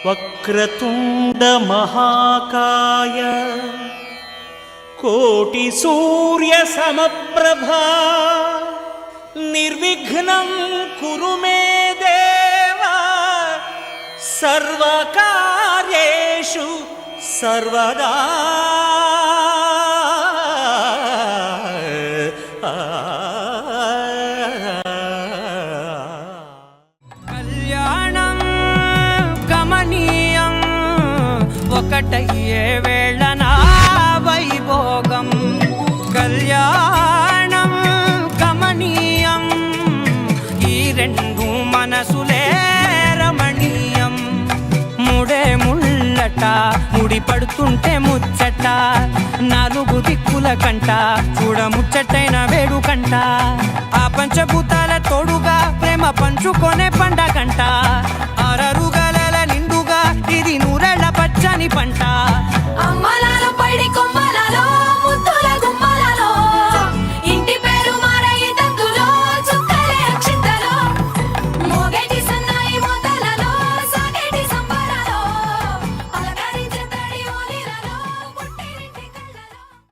వక్రతుండ మహాకాయ కోటి సూర్య సమప్రభా నిర్విఘ్నం కురు మే దేవ సర్వకార్యేషు సర్వదా. కళ్యాణం గమనీయం ఒకటయ్యే వేళ నా వైభోగం. కళ్యాణం గమనీయం ఈ రెండు మనసులే రమణీయం. ముడే ముళ్ళట ముడి పడుతుంటే ముచ్చట నాలుగు దిక్కుల కంట చూడ ముచ్చటైన వేడుకంట. ఆ పంచభూతాల తోడుగా ప్రేమ పంచుకొనే పండగంట. అరరుగల నిండుగా ఇది నూరెళ్ళ పచ్చని పంట.